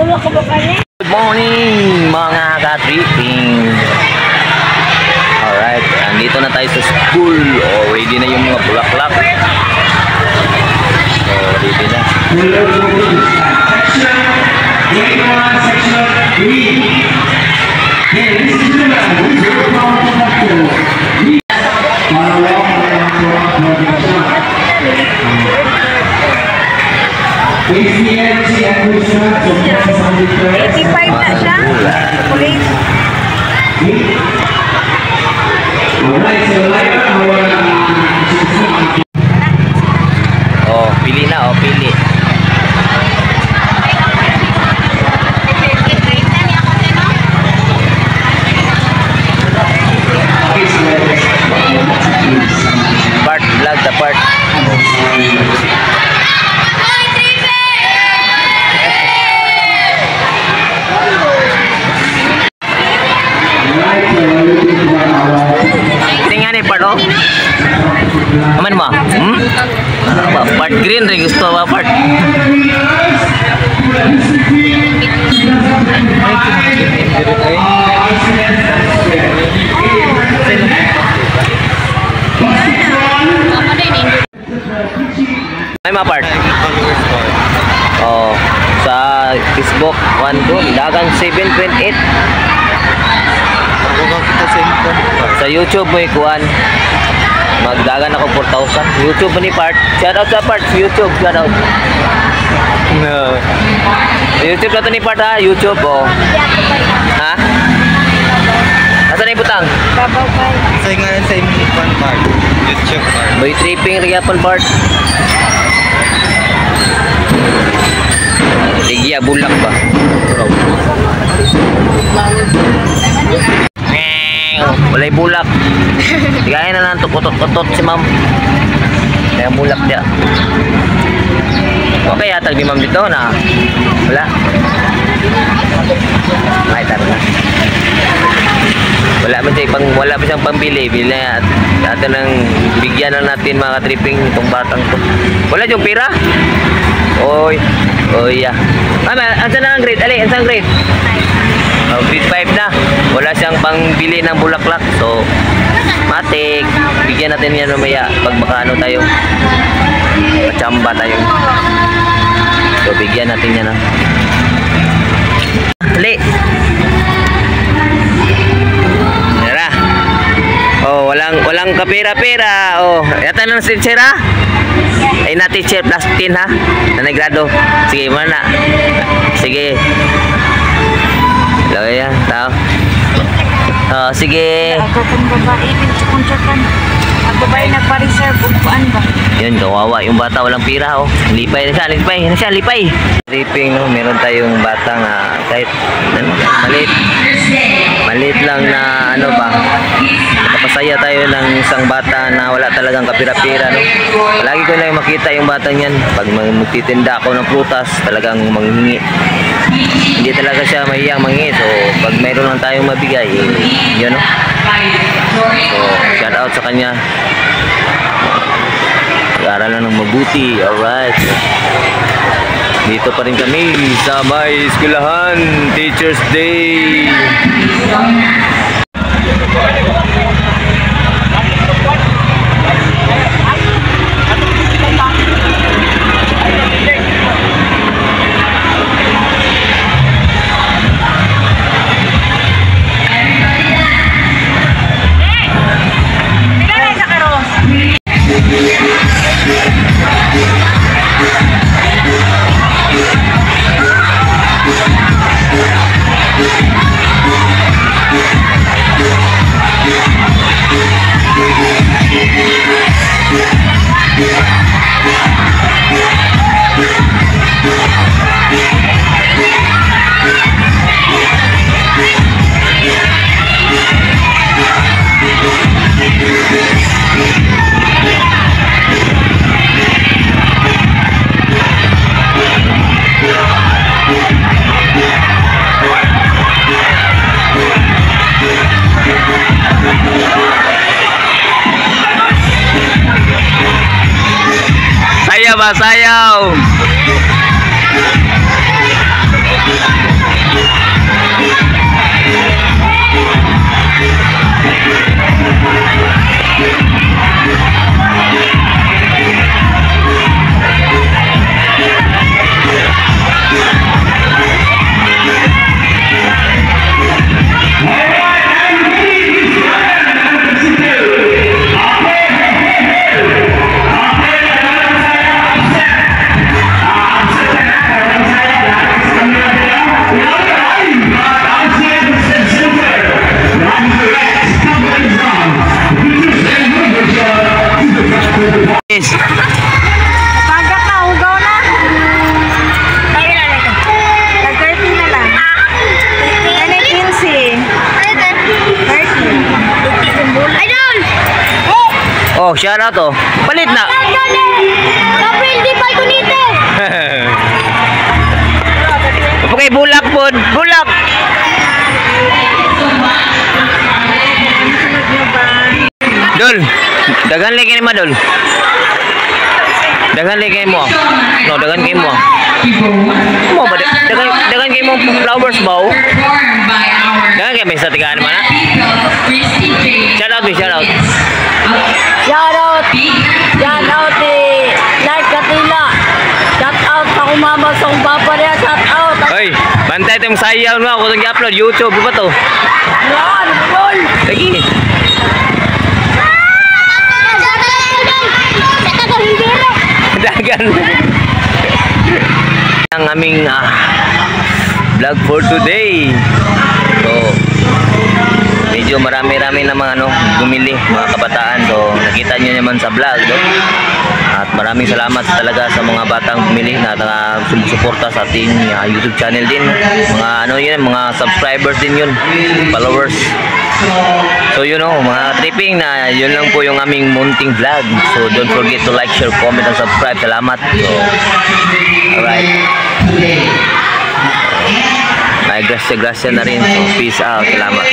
Good morning mga ka-tripping. Alright, andito na tayo sa school. Ready na yung mga bulaklak. Ready na. na siya. Police. Oh, pili na, oh, pili. Part, vlog the part. Tingnan ni part, oh. Aman mo? Part green rin gusto ba part? Ay ma-part. Oh, sa Facebook 12 dagang 7.8. Sa YouTube mo ikuan. Magdagan ako 4,000. YouTube ni part. Shout out sa part. YouTube, shout out. No. YouTube na to ni part ha. YouTube oh. Ha? Asa na ibutang? Babaw pa. Sa ngayon sa imong part. YouTube part. Boy tripping rigapon part. Ligya bulak ba? Walay bulak. Tigahin na lang ito. Kutot-kutot si ma'am. Kaya bulak dia. Okay, hatag ni ma'am dito na. Wala. May talaga. Wala pa siyang pambili. Bili at ato nang bigyan na natin mga tripping itong batang to. Wala yung pira? Oy. Oy ya. Ansan na ang grade? Ali, ansan grade? Oh, grade 5 na. Wala siyang pangbili ng bulaklak. So, matik. Bigyan natin yan mamaya pag makaano tayo. Pachamba tayo. So, bigyan natin yan. Ali. Tara. Oh, walang kapira-pira. Oh, yata ng teacher ha? Ay na teacher plus 10 ha? Nanagrado. Sige, mana. Sige. Lagay yan, tao. Oh, sige. Ako kung babae, pinsakan. Ang babae nagpa-reserve, upuan ba? Yun, kawawa yung bata, walang pira oh. Lipay na siya, lipay. Tripping, no? Meron tayong batang kahit maliit lang na ano ba. Nakapasaya tayo ng isang bata na wala talagang kapira-pira, no? Palagi ko lang makita yung batang yan. Pag magtitinda ako ng prutas, talagang manghingi. Hindi talaga siya mahiyang manghingi. So, pag mayroon lang tayong mabigay, yun, no? So, shout out sa kanya. Pag-aaral lang ng mabuti. Alright. Dito pa rin kami sa may eskwelahan. Teacher's Day. Sayaw ba? Sayaw! shout out oh. Palit na. April di pa kunite. Okay, bulak po. Bulak. Dol, dagan lagi ni Madol. Dagan lagi mo. No, dagan kay mo. Mo ba dagan kay mo flowers ba? Dagan kay may sa tigaan man. Shout out, shout out. Shout out. Shout out Live Katila. Shout out sa kumama sa papa niya. Shout out. Hoy, bantay tong sayaw mo ako tong i-upload YouTube ba to? Yan, tol. Lagi. Dagan. Ang aming vlog for today. So, medyo marami-rami na mga bumili, mga kabataan. So, nakita nyo naman sa vlog, no? At maraming salamat talaga sa mga batang bumili na sumusuporta sa ating YouTube channel din. Mga yun, mga subscribers din yun, followers. So yun mga tripping na yun lang po yung aming munting vlog. So don't forget to like, share, comment, and subscribe. Salamat. So, alright. May grasya na rin. So peace out. Salamat.